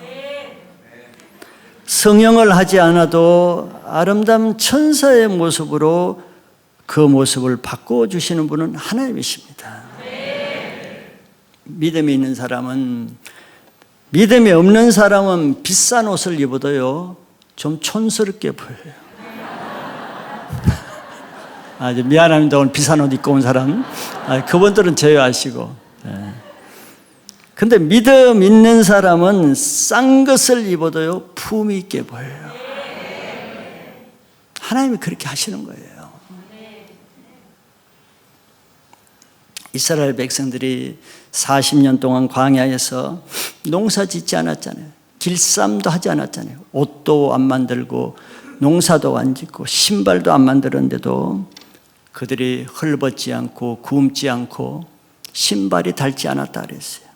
성형을 하지 않아도 아름다운 천사의 모습으로 그 모습을 바꿔주시는 분은 하나님이십니다. 믿음이 있는 사람은, 믿음이 없는 사람은 비싼 옷을 입어도요 좀 촌스럽게 보여요. 아주 미안합니다. 오늘 비싼 옷 입고 온 사람, 그분들은 제외하시고. 근데 믿음 있는 사람은 싼 것을 입어도요 품위 있게 보여요. 하나님이 그렇게 하시는 거예요. 이스라엘 백성들이 40년 동안 광야에서 농사 짓지 않았잖아요. 길쌈도 하지 않았잖아요. 옷도 안 만들고 농사도 안 짓고 신발도 안 만들었는데도 그들이 헐벗지 않고 굶지 않고 신발이 닳지 않았다 그랬어요.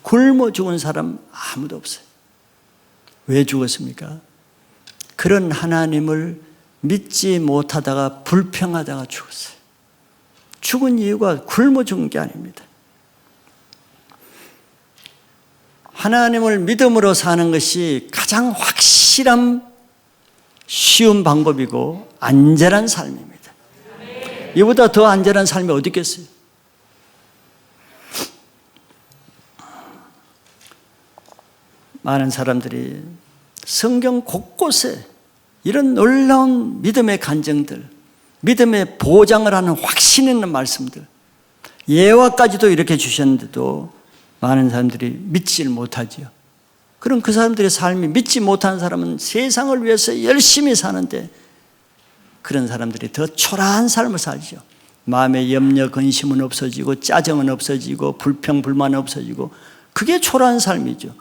굶어 죽은 사람 아무도 없어요. 왜 죽었습니까? 그런 하나님을 믿지 못하다가 불평하다가 죽었어요. 죽은 이유가 굶어 죽은 게 아닙니다. 하나님을 믿음으로 사는 것이 가장 확실한 쉬운 방법이고 안전한 삶입니다. 이보다 더 안전한 삶이 어디 있겠어요? 많은 사람들이 성경 곳곳에 이런 놀라운 믿음의 간증들, 믿음의 보장을 하는 확신 있는 말씀들, 예화까지도 이렇게 주셨는데도 많은 사람들이 믿지를 못하지요. 그럼 그 사람들의 삶이, 믿지 못하는 사람은 세상을 위해서 열심히 사는데 그런 사람들이 더 초라한 삶을 살죠. 마음의 염려, 근심은 없어지고 짜증은 없어지고 불평, 불만은 없어지고 그게 초라한 삶이죠.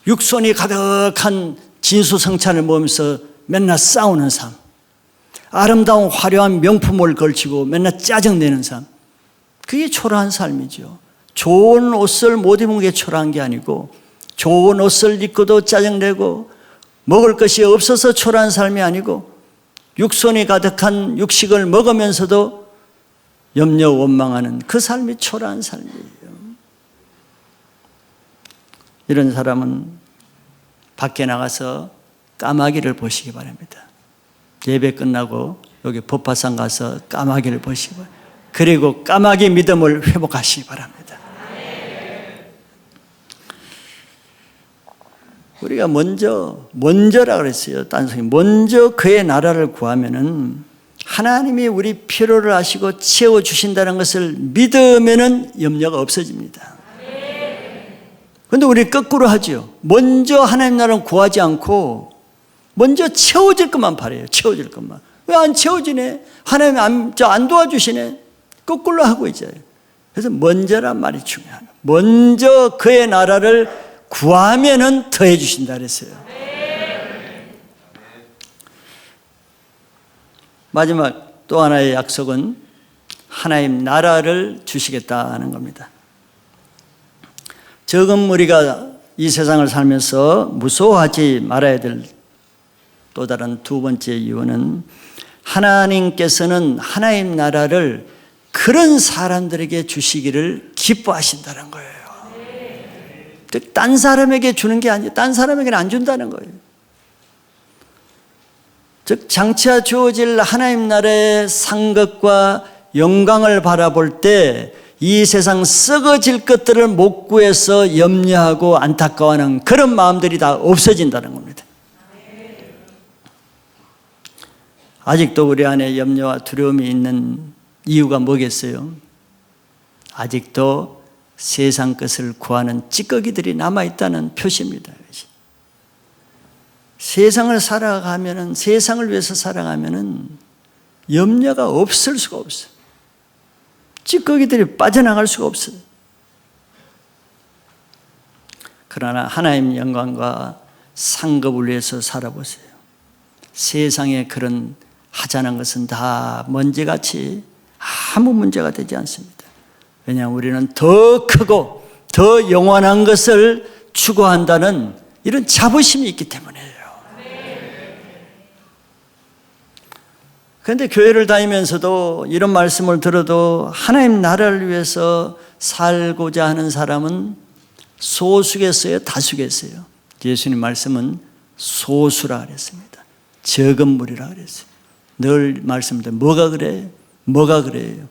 육손이 가득한 진수성찬을 먹으면서 맨날 싸우는 삶, 아름다운 화려한 명품을 걸치고 맨날 짜증내는 삶, 그게 초라한 삶이죠. 좋은 옷을 못 입은 게 초라한 게 아니고 좋은 옷을 입고도 짜증내고 먹을 것이 없어서 초라한 삶이 아니고 육손이 가득한 육식을 먹으면서도 염려 원망하는 그 삶이 초라한 삶이에요. 이런 사람은 밖에 나가서 까마귀를 보시기 바랍니다. 예배 끝나고 여기 법화상 가서 까마귀를 보시기 바랍니다. 그리고 까마귀 믿음을 회복하시기 바랍니다. 우리가 먼저라 그랬어요. 단순히 먼저 그의 나라를 구하면은 하나님이 우리 필요를 아시고 채워주신다는 것을 믿으면은 염려가 없어집니다. 그런데 우리 거꾸로 하죠. 먼저 하나님 나라를 구하지 않고 먼저 채워질 것만 바라요. 채워질 것만. 왜 안 채워지네? 하나님 안 도와주시네? 거꾸로 하고 있어요. 그래서 먼저란 말이 중요해요. 먼저 그의 나라를 구하면은 더해 주신다 그랬어요. 마지막 또 하나의 약속은 하나님 나라를 주시겠다는 겁니다. 적은 무리가 이 세상을 살면서 무서워하지 말아야 될 또 다른 두 번째 이유는 하나님께서는 하나님 나라를 그런 사람들에게 주시기를 기뻐하신다는 거예요. 즉 딴 사람에게 주는 게 아니에요. 딴 사람에게는 안 준다는 거예요. 즉 장차 주어질 하나님 나라의 상급과 영광을 바라볼 때 이 세상 썩어질 것들을 못 구해서 염려하고 안타까워하는 그런 마음들이 다 없어진다는 겁니다. 아직도 우리 안에 염려와 두려움이 있는 이유가 뭐겠어요? 아직도 세상 것을 구하는 찌꺼기들이 남아있다는 표시입니다. 세상을 살아가면은, 세상을 위해서 살아가면은 염려가 없을 수가 없어요. 찌꺼기들이 빠져나갈 수가 없어요. 그러나 하나님 영광과 상급을 위해서 살아보세요. 세상에 그런 하자는 것은 다 먼지같이 아무 문제가 되지 않습니다. 왜냐하면 우리는 더 크고 더 영원한 것을 추구한다는 이런 자부심이 있기 때문이에요. 그런데 교회를 다니면서도 이런 말씀을 들어도 하나님 나라를 위해서 살고자 하는 사람은 소수겠어요? 다수겠어요? 예수님 말씀은 소수라 그랬습니다. 적은 무리라 그랬어요. 늘 말씀드려요. 뭐가 그래? 뭐가 그래요?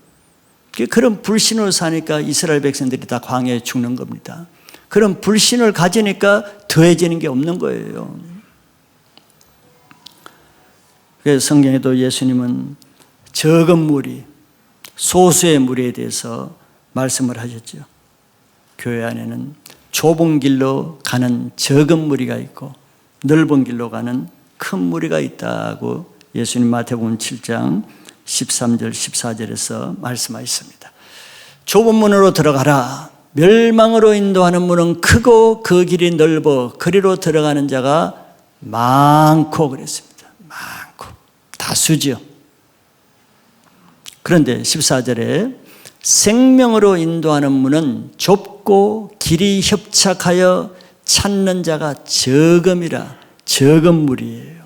그런 불신으로 사니까 이스라엘 백성들이 다 광야에 죽는 겁니다. 그런 불신을 가지니까 더해지는 게 없는 거예요. 그래서 성경에도 예수님은 적은 무리, 소수의 무리에 대해서 말씀을 하셨죠. 교회 안에는 좁은 길로 가는 적은 무리가 있고 넓은 길로 가는 큰 무리가 있다고 예수님 마태복음 7장 13절 14절에서 말씀하셨습니다. 좁은 문으로 들어가라. 멸망으로 인도하는 문은 크고 그 길이 넓어 그리로 들어가는 자가 많고 그랬습니다. 많고 다수죠. 그런데 14절에 생명으로 인도하는 문은 좁고 길이 협착하여 찾는 자가 적음이라. 적은 무리예요.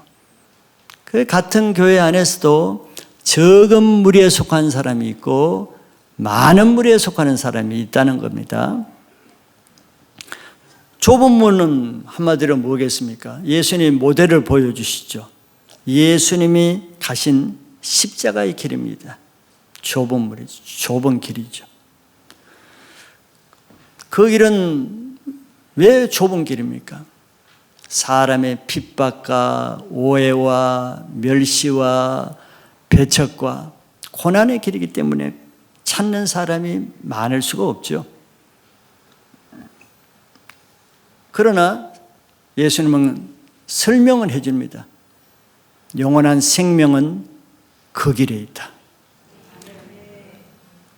그 같은 교회 안에서도 적은 무리에 속한 사람이 있고 많은 무리에 속하는 사람이 있다는 겁니다. 좁은 문은 한마디로 뭐겠습니까? 예수님 모델을 보여주시죠. 예수님이 가신 십자가의 길입니다. 좁은 물이죠. 좁은 길이죠. 그 길은 왜 좁은 길입니까? 사람의 핍박과 오해와 멸시와 배척과 고난의 길이기 때문에 찾는 사람이 많을 수가 없죠. 그러나 예수님은 설명을 해줍니다. 영원한 생명은 그 길에 있다.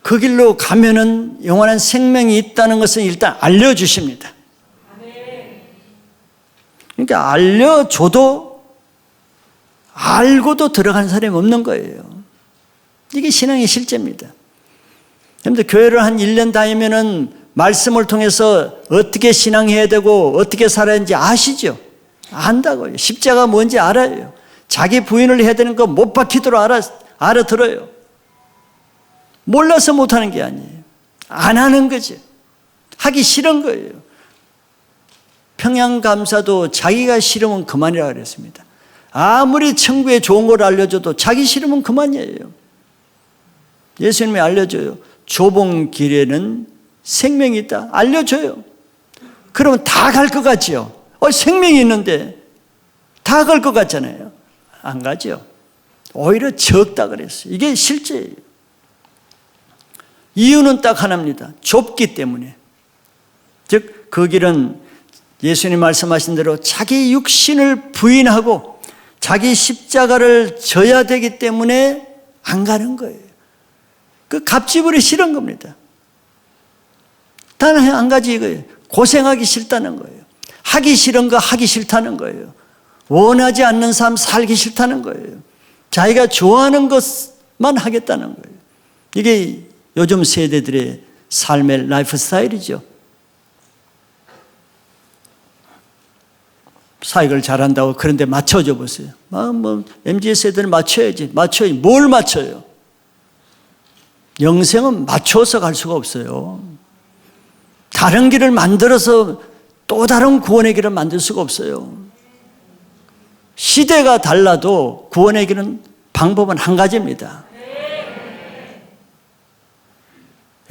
그 길로 가면은 영원한 생명이 있다는 것을 일단 알려주십니다. 그러니까 알려줘도 알고도 들어간 사람이 없는 거예요. 이게 신앙의 실제입니다. 여러분들 교회를 한 1년 다니면은 말씀을 통해서 어떻게 신앙해야 되고 어떻게 살아야 하는지 아시죠? 안다고요. 십자가 뭔지 알아요. 자기 부인을 해야 되는 거 못 박히도록 알아들어요. 몰라서 못하는 게 아니에요. 안 하는 거죠. 하기 싫은 거예요. 평양감사도 자기가 싫으면 그만이라 그랬습니다. 아무리 천국에 좋은 걸 알려줘도 자기 싫으면 그만이에요. 예수님이 알려줘요. 좁은 길에는 생명이 있다. 알려줘요. 그러면 다 갈 것 같지요? 생명이 있는데 다 갈 것 같잖아요. 안 가죠. 오히려 적다 그랬어요. 이게 실제예요. 이유는 딱 하나입니다. 좁기 때문에. 즉 그 길은 예수님 말씀하신 대로 자기 육신을 부인하고 자기 십자가를 져야 되기 때문에 안 가는 거예요. 그 갑질이 싫은 겁니다. 단 한 가지 이거예요. 고생하기 싫다는 거예요. 하기 싫은 거 하기 싫다는 거예요. 원하지 않는 삶 살기 싫다는 거예요. 자기가 좋아하는 것만 하겠다는 거예요. 이게 요즘 세대들의 삶의 라이프 스타일이죠. 사역을 잘한다고 그런데 맞춰줘 보세요. MZ 세대는 맞춰야지. 뭘 맞춰요? 영생은 맞춰서 갈 수가 없어요. 다른 길을 만들어서 또 다른 구원의 길을 만들 수가 없어요. 시대가 달라도 구원의 길은 방법은 한 가지입니다.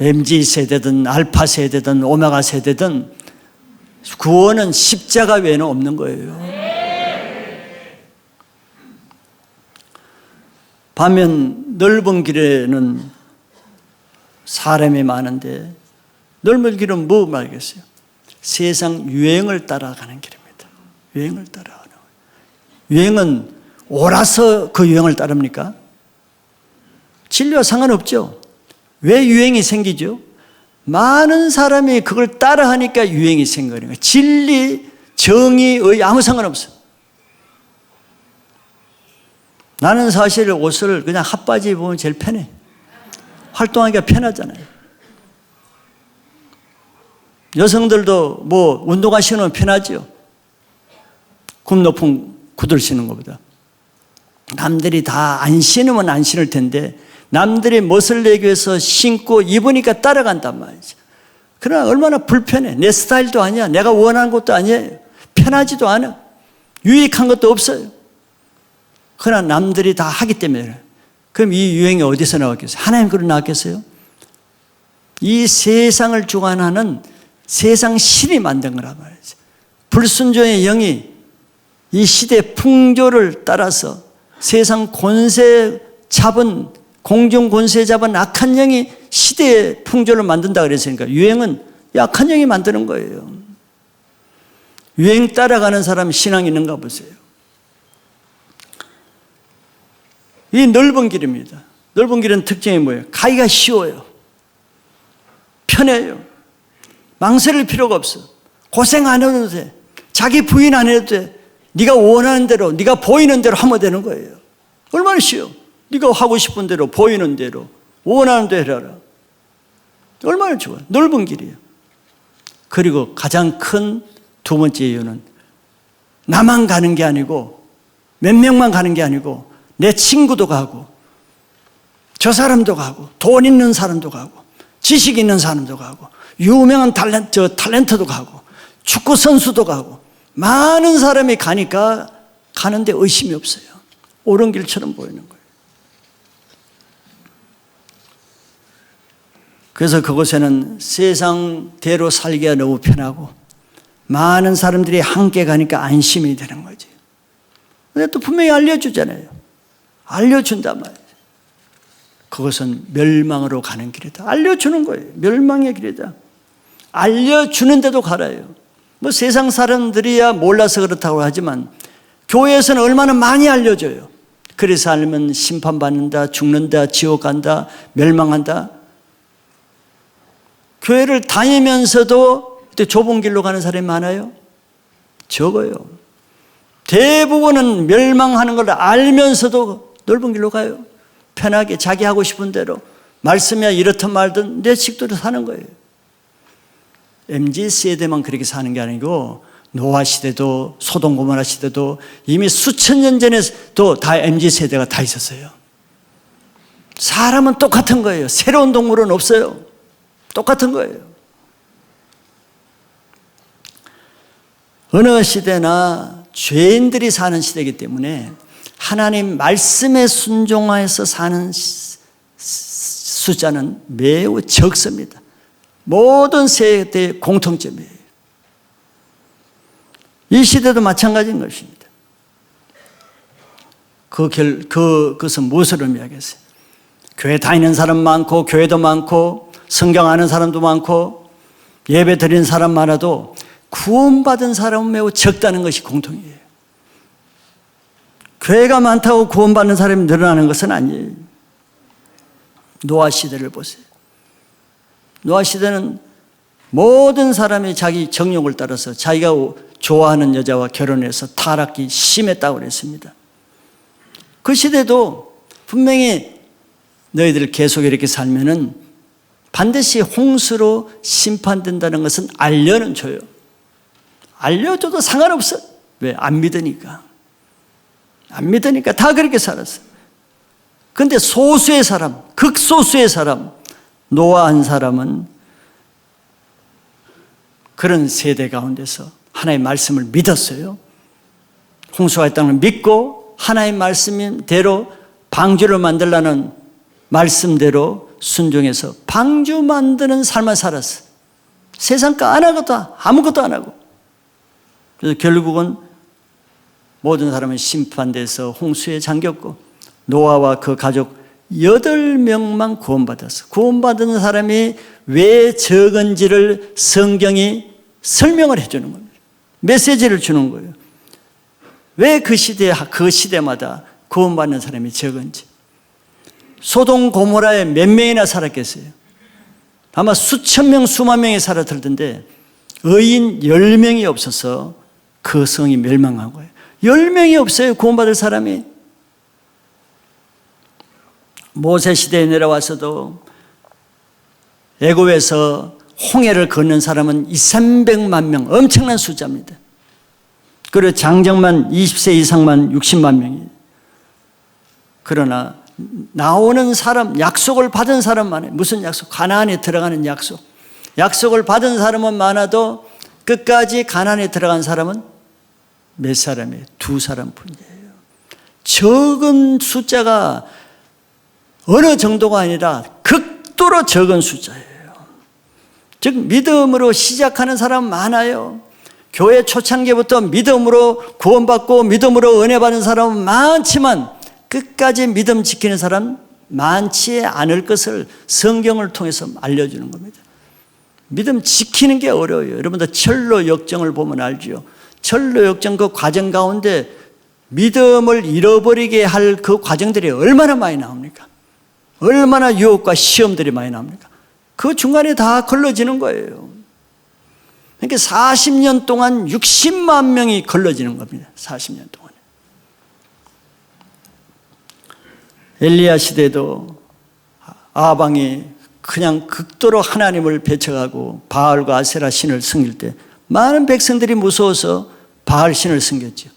MZ 세대든 알파 세대든 오메가 세대든 구원은 십자가 외에는 없는 거예요. 반면 넓은 길에는 사람이 많은데 넓은 길은 뭐 말겠어요? 세상 유행을 따라가는 길입니다. 유행을 따라가는 거예요. 유행은 옳아서 그 유행을 따릅니까? 진리와 상관없죠. 왜 유행이 생기죠? 많은 사람이 그걸 따라하니까 유행이 생기는 거예요. 진리, 정의, 의 아무 상관없어요. 나는 사실 옷을 그냥 핫바지 입으면 제일 편해. 활동하기가 편하잖아요. 여성들도 뭐 운동화 신으면 편하죠. 굽 높은 구두를 신는 것보다. 남들이 다 안 신으면 안 신을 텐데 남들이 멋을 내기 위해서 신고 입으니까 따라간단 말이죠. 그러나 얼마나 불편해. 내 스타일도 아니야. 내가 원하는 것도 아니에요. 편하지도 않아. 유익한 것도 없어요. 그러나 남들이 다 하기 때문에. 그럼 이 유행이 어디서 나왔겠어요? 하나님 그로 나왔겠어요? 이 세상을 주관하는 세상 신이 만든 거란 말이죠. 불순종의 영이 이 시대의 풍조를 따라서 세상 권세 잡은, 공중 권세 잡은 악한 영이 시대의 풍조를 만든다 그랬으니까 유행은 악한 영이 만드는 거예요. 유행 따라가는 사람 신앙 있는가 보세요. 이 넓은 길입니다. 넓은 길은 특징이 뭐예요? 가기가 쉬워요. 편해요. 망설일 필요가 없어. 고생 안 해도 돼. 자기 부인 안 해도 돼. 네가 원하는 대로, 네가 보이는 대로 하면 되는 거예요. 얼마나 쉬워. 네가 하고 싶은 대로, 보이는 대로, 원하는 대로 해라. 얼마나 좋아요. 넓은 길이에요. 그리고 가장 큰 두 번째 이유는 나만 가는 게 아니고 몇 명만 가는 게 아니고 내 친구도 가고 저 사람도 가고 돈 있는 사람도 가고 지식 있는 사람도 가고 유명한 탤런트도 가고 축구 선수도 가고 많은 사람이 가니까 가는데 의심이 없어요. 옳은 길처럼 보이는 거예요. 그래서 그곳에는 세상대로 살기가 너무 편하고 많은 사람들이 함께 가니까 안심이 되는 거지. 근데 또 분명히 알려주잖아요. 알려준단 말이에요. 그것은 멸망으로 가는 길이다. 알려주는 거예요. 멸망의 길이다. 알려주는데도 가라요. 뭐 세상 사람들이야 몰라서 그렇다고 하지만 교회에서는 얼마나 많이 알려줘요. 그래서 알면 심판받는다, 죽는다, 지옥 간다, 멸망한다. 교회를 다니면서도 좁은 길로 가는 사람이 많아요? 적어요. 대부분은 멸망하는 걸 알면서도 넓은 길로 가요. 편하게 자기 하고 싶은 대로 말씀이야 이렇든 말든 내 식대로 사는 거예요. MZ세대만 그렇게 사는 게 아니고 노아 시대도 소돔 고모라 시대도 이미 수천 년 전에도 다 MZ세대가 다 있었어요. 사람은 똑같은 거예요. 새로운 동물은 없어요. 똑같은 거예요. 어느 시대나 죄인들이 사는 시대이기 때문에 하나님 말씀에 순종하여서 사는 숫자는 매우 적습니다. 모든 세대의 공통점이에요. 이 시대도 마찬가지인 것입니다. 그것은 무엇을 의미하겠어요? 교회 다니는 사람 많고 교회도 많고 성경 아는 사람도 많고 예배 드리는 사람 많아도 구원받은 사람은 매우 적다는 것이 공통이에요. 교회가 많다고 구원받는 사람이 늘어나는 것은 아니에요. 노아 시대를 보세요. 노아 시대는 모든 사람이 자기 정욕을 따라서 자기가 좋아하는 여자와 결혼해서 타락이 심했다고 그랬습니다. 그 시대도 분명히 너희들 계속 이렇게 살면은 반드시 홍수로 심판된다는 것은 알려는 줘요. 알려줘도 상관없어. 왜? 안 믿으니까. 안 믿으니까 다 그렇게 살았어. 그런데 소수의 사람, 극소수의 사람, 노아 한 사람은 그런 세대 가운데서 하나님의 말씀을 믿었어요. 홍수가 있다는 걸 믿고 하나님의 말씀대로 방주를 만들라는 말씀대로 순종해서 방주 만드는 삶을 살았어. 세상 거 안 하고도 아무것도 안 하고. 그래서 결국은 모든 사람은 심판돼서 홍수에 잠겼고 노아와 그 가족 8명만 구원받았어. 구원받은 사람이 왜 적은지를 성경이 설명을 해주는 겁니다. 메시지를 주는 거예요. 왜 그 시대마다 구원받는 사람이 적은지. 소돔 고모라에 몇 명이나 살았겠어요? 아마 수천 명, 수만 명이 살았을 텐데 의인 10명이 없어서 그 성이 멸망한 거예요. 10명이 없어요, 구원받을 사람이. 모세 시대에 내려와서도 애굽에서 홍해를 걷는 사람은 200~300만 명, 엄청난 숫자입니다. 그리고 장정만 20세 이상만 60만 명이에요. 그러나 나오는 사람, 약속을 받은 사람 많아요. 무슨 약속? 가나안에 들어가는 약속. 약속을 받은 사람은 많아도 끝까지 가나안에 들어간 사람은 몇 사람이에요? 2사람뿐이에요. 적은 숫자가 어느 정도가 아니라 극도로 적은 숫자예요. 즉 믿음으로 시작하는 사람 많아요. 교회 초창기부터 믿음으로 구원받고 믿음으로 은혜 받는 사람은 많지만 끝까지 믿음 지키는 사람 많지 않을 것을 성경을 통해서 알려주는 겁니다. 믿음 지키는 게 어려워요. 여러분들 철로 역정을 보면 알죠. 철로 역정 그 과정 가운데 믿음을 잃어버리게 할 그 과정들이 얼마나 많이 나옵니까? 얼마나 유혹과 시험들이 많이 나옵니까? 그 중간에 다 걸러지는 거예요. 그러니까 40년 동안 60만 명이 걸러지는 겁니다. 40년 동안. 엘리야 시대도 아방이 그냥 극도로 하나님을 배척하고 바알과 아세라 신을 섬길 때 많은 백성들이 무서워서 바알 신을 섬겼죠.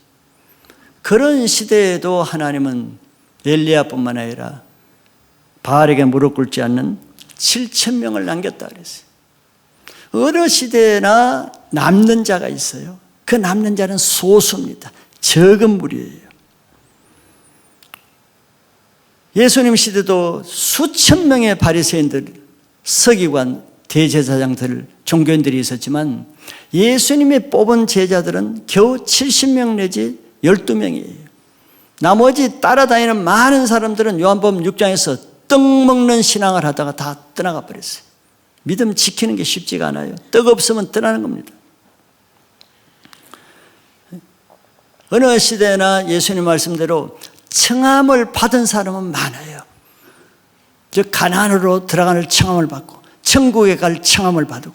그런 시대에도 하나님은 엘리야뿐만 아니라 바알에게 무릎 꿇지 않는 7,000명을 남겼다 그랬어요. 어느 시대나 남는 자가 있어요. 그 남는 자는 소수입니다. 적은 무리예요. 예수님 시대도 수천 명의 바리새인들, 서기관, 대제사장들, 종교인들이 있었지만 예수님이 뽑은 제자들은 겨우 70명 내지 12명이에요. 나머지 따라다니는 많은 사람들은 요한복음 6장에서 떡 먹는 신앙을 하다가 다 떠나가 버렸어요. 믿음 지키는 게 쉽지가 않아요. 떡 없으면 떠나는 겁니다. 어느 시대나 예수님 말씀대로 청함을 받은 사람은 많아요. 즉 가나안으로 들어가는 청함을 받고 천국에 갈 청함을 받고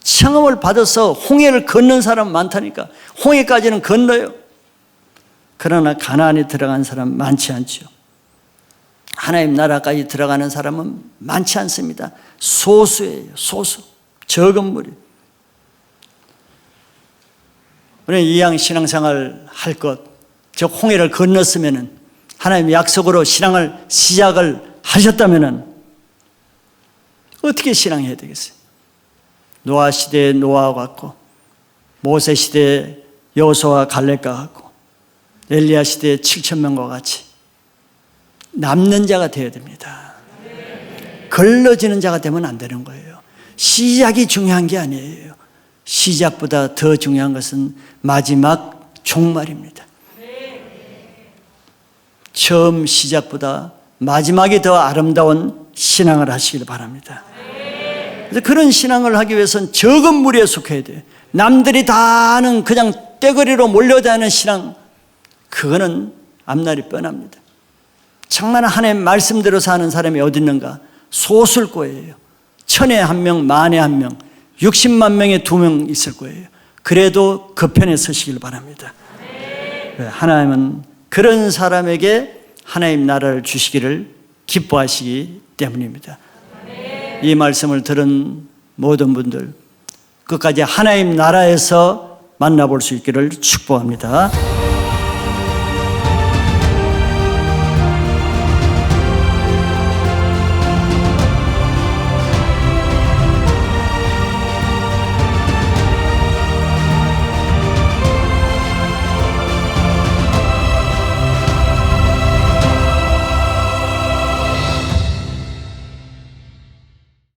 청함을 받아서 홍해를 건넌 사람 많다니까. 홍해까지는 건너요. 그러나 가나안에 들어간 사람 많지 않죠. 하나님 나라까지 들어가는 사람은 많지 않습니다. 소수예요. 소수. 적은 무리. 우리 이왕 신앙생활 할 것, 즉 홍해를 건넜으면은 하나님의 약속으로 신앙을 시작을 하셨다면은 어떻게 신앙해야 되겠어요? 노아 시대에 노아와 같고 모세 시대에 여호수아와 갈렙과 같고 엘리야 시대에 7,000명과 같이 남는 자가 되어야 됩니다. 걸러지는 자가 되면 안 되는 거예요. 시작이 중요한 게 아니에요. 시작보다 더 중요한 것은 마지막 종말입니다. 처음 시작보다 마지막이 더 아름다운 신앙을 하시길 바랍니다. 그래서 그런 신앙을 하기 위해서는 적은 무리에 속해야 돼요. 남들이 다 아는 그냥 떼거리로 몰려다니는 신앙, 그거는 앞날이 뻔합니다. 정말 하나님 말씀대로 사는 사람이 어디 있는가? 소수일 거예요. 1000에 1명, 만에 1명, 60만 명에 2명 있을 거예요. 그래도 그 편에 서시길 바랍니다. 하나님은 그런 사람에게 하나님 나라를 주시기를 기뻐하시기 때문입니다. 이 말씀을 들은 모든 분들 끝까지 하나님 나라에서 만나볼 수 있기를 축복합니다.